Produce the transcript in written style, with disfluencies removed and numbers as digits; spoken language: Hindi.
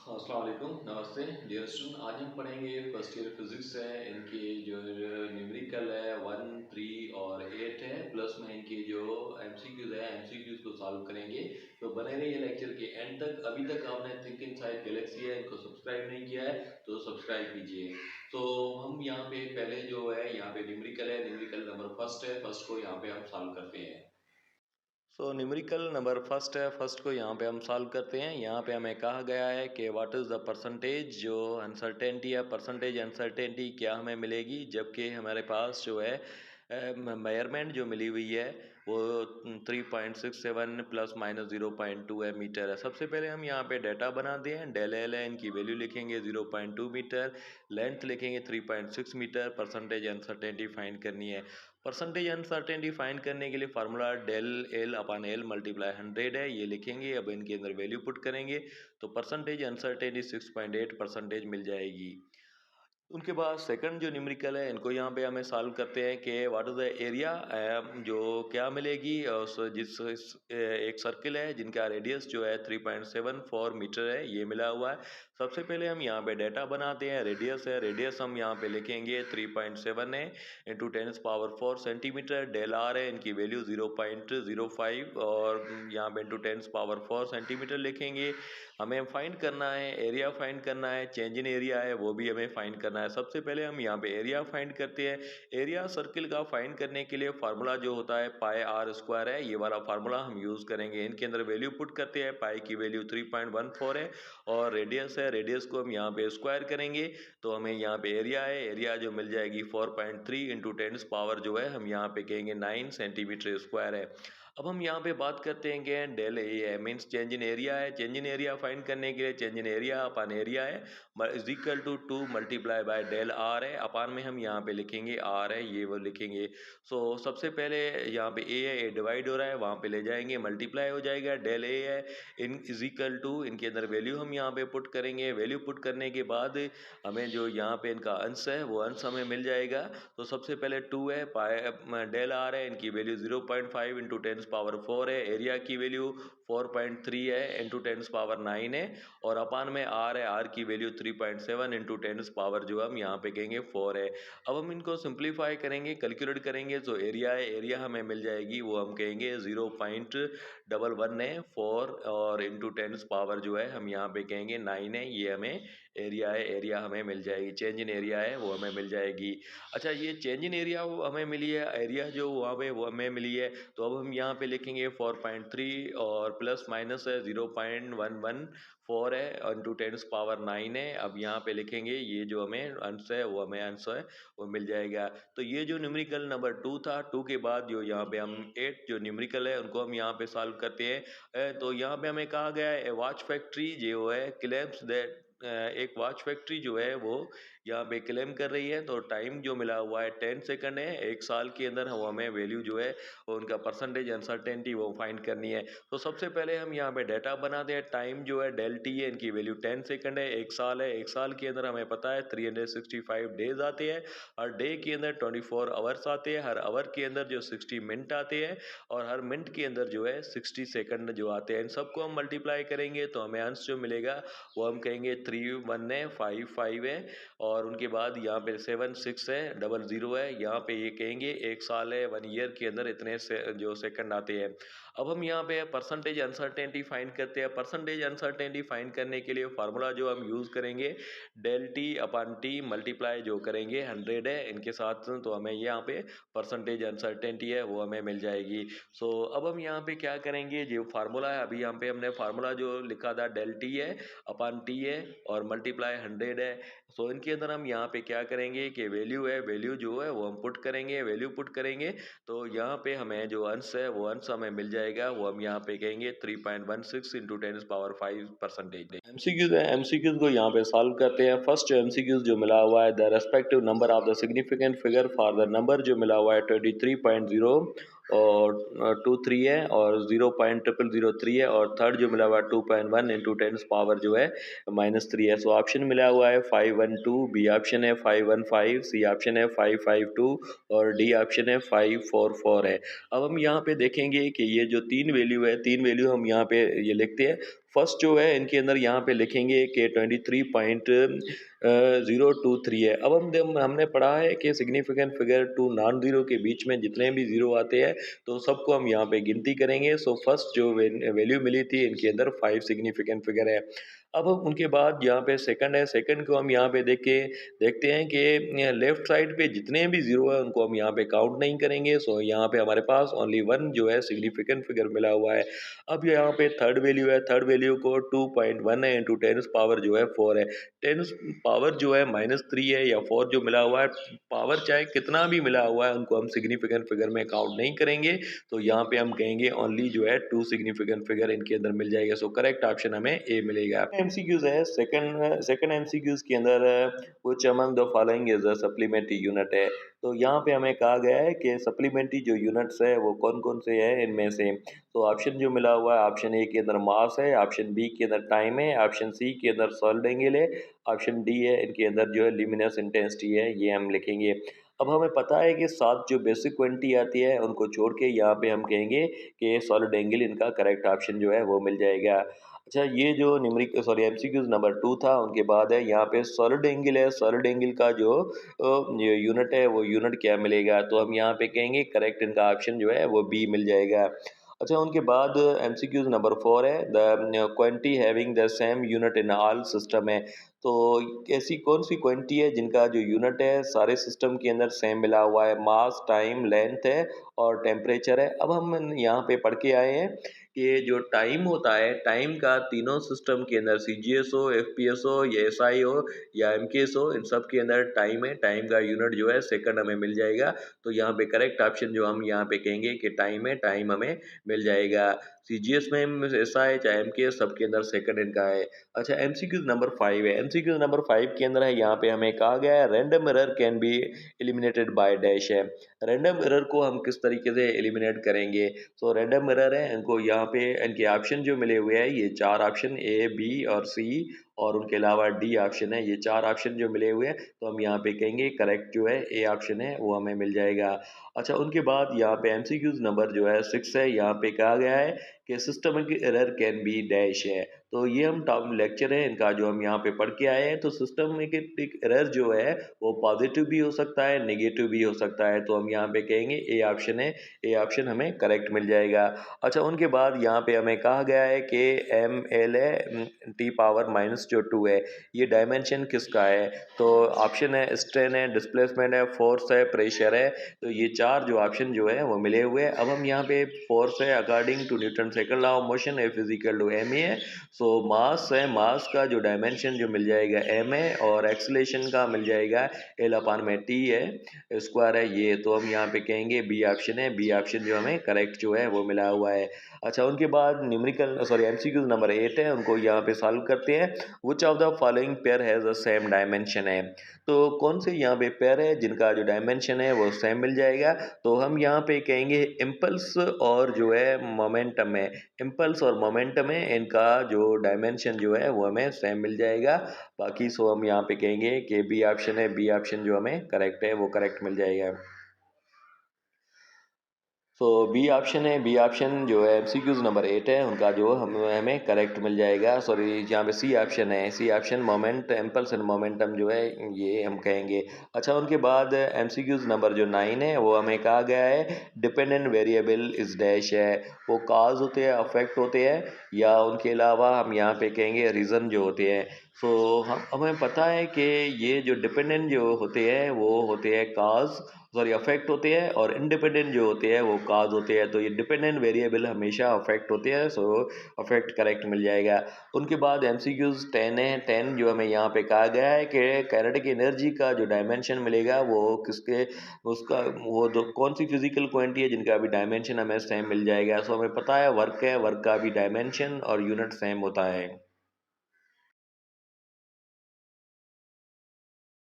अस्सलाम वालेकुम, नमस्ते डियर स्टूडेंट। आज हम पढ़ेंगे फर्स्ट ईयर फिजिक्स है, इनके जो न्यूमेरिकल है 1, 3 और 8 है, प्लस में इनके जो एमसीक्यूज है एमसीक्यूज को सॉल्व करेंगे। तो बने रहिए लेक्चर के एंड तक। अभी तक आपने थिंक इनसाइड गैलेक्सी है इनको सब्सक्राइब नहीं किया है तो सब्सक्राइब कीजिए। तो हम यहाँ पे पहले जो है यहाँ पे न्यूमेरिकल है, न्यूमेरिकल नंबर फर्स्ट है, फर्स्ट को यहाँ पे हम सॉल्व करते हैं। न्यूमेरिकल नंबर फर्स्ट है, फर्स्ट को यहाँ पे हम सॉल्व करते हैं। यहाँ पे हमें कहा गया है कि व्हाट इज़ द परसेंटेज जो अनसर्टेनिटी है, परसेंटेज अनसर्टेनिटी क्या हमें मिलेगी, जबकि हमारे पास जो है मेजरमेंट जो मिली हुई है वो 3.67 प्लस माइनस 0.2 है मीटर है। सबसे पहले हम यहाँ पे डाटा बनाते हैं। डेल एल है, इनकी वैल्यू लिखेंगे 0.2 मीटर, लेंथ लिखेंगे 3.6 मीटर, परसेंटेज अनसर्टेनिटी फाइंड करनी है। परसेंटेज अनसर्टेनिटी फाइंड करने के लिए formula del L upon L multiply 100 है, ये लिखेंगे। अब इनके अंदर वैल्यू पुट करेंगे तो परसेंटेज अनसर्टेनिटी 6.8% मिल जाएगी। उनके बाद सेकंड जो न्यूमेरिकल है इनको यहाँ पे हमें सॉल्व करते हैं कि व्हाट इज द एरिया, जो क्या मिलेगी। एक सर्किल है जिनका रेडियस जो है 3.74 मीटर है, ये मिला हुआ है। सबसे पहले हम यहाँ पे डाटा बनाते हैं। रेडियस है, रेडियस हम यहाँ पे लिखेंगे 3.7 है इंटू 10⁻⁴ सेंटीमीटर। डेल आर है, इनकी वैल्यू 0.05 और यहाँ पे इंटू 10⁻⁴ सेंटीमीटर लिखेंगे। हमें फाइंड करना है एरिया, फाइंड करना है, चेंज इन एरिया है वो भी हमें फाइंड करना है। सबसे पहले हम यहाँ पे एरिया फाइंड करते हैं। एरिया सर्किल का फाइंड करने के लिए फार्मूला जो होता है पाई आर स्क्वायर है, ये वाला फार्मूला हम यूज करेंगे। इनके अंदर वैल्यू पुट करते हैं। पाई की वैल्यू 3.14 है और रेडियस है, रेडियस को हम यहाँ पे स्क्वायर करेंगे तो हमें यहाँ पे एरिया है, एरिया जो मिल जाएगी 4.3 इंटू 10 जो है हम यहाँ पे कहेंगे 9 सेंटीमीटर स्क्वायर है। अब हम यहाँ पे बात करते हैं कि डेल ए है, मीन्स चेंज इन एरिया है। चेंज इन एरिया फाइंड करने के लिए चेंज इन एरिया अपन एरिया है is equal to 2 multiply by del R है। अपान में हम यहाँ पे लिखेंगे आर है, ये वो लिखेंगे। सबसे पहले यहाँ पे ए है, ए डिवाइड हो रहा है, वहाँ पे ले जाएंगे मल्टीप्लाई हो जाएगा। डेल ए है इन इज इक्वल टू, इनके अंदर वैल्यू हम यहाँ पे पुट करेंगे। वैल्यू पुट करने के बाद हमें जो यहाँ पे इनका अंश है वो अंश हमें मिल जाएगा। तो सबसे पहले 2 है, पाई डेल आर है, इनकी वैल्यू 0.5 इंटू 10⁻⁴ है। एरिया की वैल्यू 4.3 है इंटू 10⁻⁹ है और अपान में आर है, आर की वैल्यू 3.7 इंटू 10 जो हम यहाँ पे कहेंगे 4 है। अब हम इनको सिंप्लीफाई करेंगे, कैलकुलेट करेंगे तो एरिया है, एरिया हमें मिल जाएगी वो हम कहेंगे 0.11 है 4 और इंटू 10 जो है हम यहाँ पे कहेंगे 9 है, ये हमें एरिया है, एरिया हमें मिल जाएगी। चेंज इन एरिया है वो हमें मिल जाएगी। अच्छा, ये चेंज इन एरिया हमें मिली है, एरिया जो वहाँ पे वो हमें मिली है, तो अब हम यहाँ पे लिखेंगे 4.3 और प्लस माइनस है 0.114 है इंटू 10⁻⁹ है। अब यहाँ पे लिखेंगे ये जो हमें अंश है वो हमें अंश है वो मिल जाएगा। तो ये जो न्यूमेरिकल नंबर 2 था, 2 के बाद जो यहाँ पे हम 8 जो न्यूमेरिकल है उनको हम यहाँ पे सॉल्व करते हैं। तो यहाँ पे हमें कहा गया है वॉच फैक्ट्री जो है क्लेम्स दैट, एक वॉच फैक्ट्री जो है वो यहाँ पे क्लेम कर रही है। तो टाइम जो मिला हुआ है 10 सेकंड है, एक साल के अंदर हम हमें वैल्यू जो है उनका परसेंटेज अनसर्टेनिटी वो फाइंड करनी है। तो सबसे पहले हम यहाँ पे डाटा बनाते हैं। टाइम जो है डेल टी है, इनकी वैल्यू 10 सेकंड है, एक साल है, एक साल के अंदर हमें पता है 365 डेज आते हैं। हर डे के अंदर 24 आवर्स आते हैं, हर आवर के अंदर जो 60 मिनट आते हैं और हर मिनट के अंदर जो है 60 सेकंड जो आते हैं। इन सबको हम मल्टीप्लाई करेंगे तो हमें अंश जो मिलेगा वो हम कहेंगे 3 है 5 है और उनके बाद यहाँ पे 7 6 है 00 है। यहाँ पे ये कहेंगे एक साल है, 1 ईयर के अंदर इतने जो सेकंड आते हैं। अब हम यहाँ पे परसेंटेज अनसर्टेनिटी फाइंड करते हैं। परसेंटेज अनसर्टेनिटी फाइंड करने के लिए फार्मूला जो हम यूज़ करेंगे डेल टी अपन टी मल्टीप्लाई जो करेंगे 100 है इनके साथ, तो हमें यहाँ पे परसेंटेज अनसर्टेनिटी है वो हमें मिल जाएगी। अब हम यहाँ पे क्या करेंगे, जो फार्मूला है अभी यहाँ पे हमने फार्मूला जो लिखा था डेल टी है अपन टी है और मल्टीप्लाई 100 है। इनके अंदर हम यहाँ पे क्या करेंगे कि वैल्यू है, वैल्यू जो है वो हम पुट करेंगे। वैल्यू पुट करेंगे तो यहाँ पे हमें जो अंश है वो अंश हमें मिल जाएगा, वो हम यहाँ पे कहेंगे 3.16 इंटू 10⁵ परसेंटेज। एमसीक्यूज है, एमसीक्यूज को यहाँ पे सॉल्व करते हैं। फर्स्ट एमसीक्यूज जो मिला हुआ है the respective number of the significant figure for the number जो मिला हुआ है 23.0 और 23 है और 0.0003 है और थर्ड जो मिला हुआ है 2.1 इंटू 10 जो है -3 है। ऑप्शन मिला हुआ है 512, बी ऑप्शन है 515, सी ऑप्शन है 552 और डी ऑप्शन है 544 है। अब हम यहाँ पे देखेंगे कि ये जो तीन वैल्यू है, तीन वैल्यू हम यहाँ पे ये लिखते हैं। फर्स्ट जो है इनके अंदर यहाँ पे लिखेंगे कि 23.023 है। अब हमने पढ़ा है कि significant figure two non zero के बीच में जितने भी ज़ीरो आते हैं तो सबको हम यहाँ पे गिनती करेंगे। सो फर्स्ट जो वैल्यू मिली थी इनके अंदर 5 सिग्निफिकेंट फिगर है। अब हम उनके बाद यहाँ पे सेकंड है, सेकंड को हम यहाँ पे देखते हैं कि लेफ्ट साइड पे जितने भी ज़ीरो है उनको हम यहाँ पे काउंट नहीं करेंगे। सो यहाँ पे हमारे पास ओनली 1 जो है सिग्निफिकेंट फिगर मिला हुआ है। अब यहाँ पे थर्ड वैल्यू है, थर्ड वैल्यू को 2.1 है इंटू 10 पावर जो है 4 है। 10 पावर जो है -3 है या 4 जो मिला हुआ है, पावर चाहे कितना भी मिला हुआ है उनको हम सिग्निफिकेंट फिगर में काउंट नहीं करेंगे। तो यहाँ पे हम कहेंगे ओनली जो है 2 सिग्निफिकेंट फिगर इनके अंदर मिल जाएगा। सो करेक्ट ऑप्शन हमें ए मिलेगा। एमसीक्यूज है, सेकंड एमसीक्यूज के अंदर which among the following is a supplementary unit है। तो यहाँ पे हमें कहा गया है कि सप्लीमेंट्री जो यूनिट्स है वो कौन कौन से हैं इनमें से। तो ऑप्शन जो मिला हुआ है, ऑप्शन ए के अंदर मास है, ऑप्शन बी के अंदर टाइम है, ऑप्शन सी के अंदर सॉलिड एंगल है, ऑप्शन डी है इनके अंदर जो है ल्यूमिनस इंटेंसिटी है। ये हम लिखेंगे। अब हमें पता है कि 7 जो बेसिक क्वांटिटी आती है उनको छोड़ के यहाँ पे हम कहेंगे कि सॉलिड एंगल इनका करेक्ट ऑप्शन जो है वो मिल जाएगा। अच्छा, ये जो एमसीक्यूज नंबर 2 था उनके बाद है यहाँ पे सॉलिड एंगल है। सॉलिड एंगल का जो यूनिट है वो यूनिट क्या मिलेगा, तो हम यहाँ पे कहेंगे करेक्ट इनका ऑप्शन जो है वो बी मिल जाएगा। अच्छा, उनके बाद एमसीक्यूज नंबर 4 है the quantity having the same unit in all system है। तो ऐसी कौन सी क्वांटिटी है जिनका जो यूनिट है सारे सिस्टम के अंदर सेम मिला हुआ है। मास, टाइम, लेंथ है और टेम्परेचर है। अब हम यहाँ पे पढ़ के आए हैं कि जो टाइम होता है, टाइम का तीनों सिस्टम के अंदर सीजीएस हो, एफपीएस हो या एसआई हो या एमकेएस हो, इन सब के अंदर टाइम है। टाइम का यूनिट जो है सेकंड हमें मिल जाएगा। तो यहाँ पे करेक्ट ऑप्शन जो हम यहाँ पे कहेंगे कि टाइम है, टाइम हमें मिल जाएगा। सीजीएस में ऐसा है चाहे एमकेएस, सबके अंदर सेकंड इनका है। अच्छा, एमसीक्यूज नंबर 5 है। एमसीक्यूज नंबर 5 के अंदर है यहाँ पे हमें कहा गया है random error can be eliminated by dash है। रैंडम एरर को हम किस तरीके से एलिमिनेट करेंगे। सो रैंडम एरर है, इनको यहाँ पे इनके ऑप्शन जो मिले हुए हैं ये 4 ऑप्शन ए, बी और सी और उनके अलावा डी ऑप्शन है। ये 4 ऑप्शन जो मिले हुए हैं तो हम यहाँ पे कहेंगे करेक्ट जो है ए ऑप्शन है वो हमें मिल जाएगा। अच्छा, उनके बाद यहाँ पे एमसीक्यूज नंबर जो है 6 है। यहाँ पे कहा गया है कि systemic error can be dash है। तो ये हम टॉप लेक्चर है इनका जो हम यहाँ पे पढ़ के आए हैं। तो सिस्टमिक एरर जो है वो पॉजिटिव भी हो सकता है, नेगेटिव भी हो सकता है। तो हम यहाँ पे कहेंगे ए ऑप्शन है, ए ऑप्शन हमें करेक्ट मिल जाएगा। अच्छा, उनके बाद यहाँ पे हमें कहा गया है कि एम एल है टी पावर माइनस जो 2 है, ये डायमेंशन किसका है। तो ऑप्शन है स्ट्रेन है, डिस्प्लेसमेंट है, फोर्स है, प्रेशर है। तो ये 4 जो ऑप्शन जो है वो मिले हुए हैं। अब हम यहाँ पे फोर्स है according to Newton second law of motion F equal to M है। सो मास है, मास का जो डायमेंशन जो मिल जाएगा एम है और एक्सलेशन का मिल जाएगा एल अपान में टी है स्क्वायर है ये। तो हम यहाँ पे कहेंगे बी ऑप्शन है, बी ऑप्शन जो हमें करेक्ट जो है वो मिला हुआ है। अच्छा, उनके बाद एमसीक्यूज नंबर 8 है, उनको यहाँ पे सॉल्व करते हैं। Which of the following pair has the same dimension है। तो कौन से यहाँ पे पेयर है जिनका जो डायमेंशन है वो सेम मिल जाएगा। तो हम यहाँ पे कहेंगे इम्पल्स और जो है मोमेंटम है। इम्पल्स और मोमेंटम है, इनका जो डायमेंशन जो है वो हमें सेम मिल जाएगा। बाकी सो हम यहाँ पे कहेंगे कि बी ऑप्शन है, बी ऑप्शन जो हमें करेक्ट है वो करेक्ट मिल जाएगा। सो बी ऑप्शन है, बी ऑप्शन जो है एमसीक्यूज नंबर 8 है उनका जो हमें करेक्ट मिल जाएगा। सॉरी, यहाँ पे सी ऑप्शन है, C option moment impulse and momentum जो है ये हम कहेंगे। अच्छा, उनके बाद एमसीक्यूज नंबर जो 9 है वो हमें कहा गया है डिपेंडेंट वेरिएबल इज डैश है। वो काज होते हैं, अफेक्ट होते हैं या उनके अलावा हम यहाँ पे कहेंगे रीज़न जो होते हैं। सो हमें पता है कि ये जो डिपेंडेंट जो होते हैं वो होते हैं काज, सॉरी अफेक्ट होते हैं, और इंडिपेंडेंट जो होते हैं वो काज होते हैं। तो ये डिपेंडेंट वेरिएबल हमेशा अफेक्ट होते हैं। सो अफेक्ट करेक्ट मिल जाएगा। उनके बाद एमसीक्यूज 10 है। 10 जो हमें यहाँ पे कहा गया है कि काइनेटिक एनर्जी का जो डायमेंशन मिलेगा वो किसके, उसका वो दो कौन सी फिजिकल क्वांटिटी है जिनका भी डायमेंशन हमें सेम मिल जाएगा। सो हमें पता है वर्क है, वर्क का भी डायमेंशन और यूनिट सेम होता है।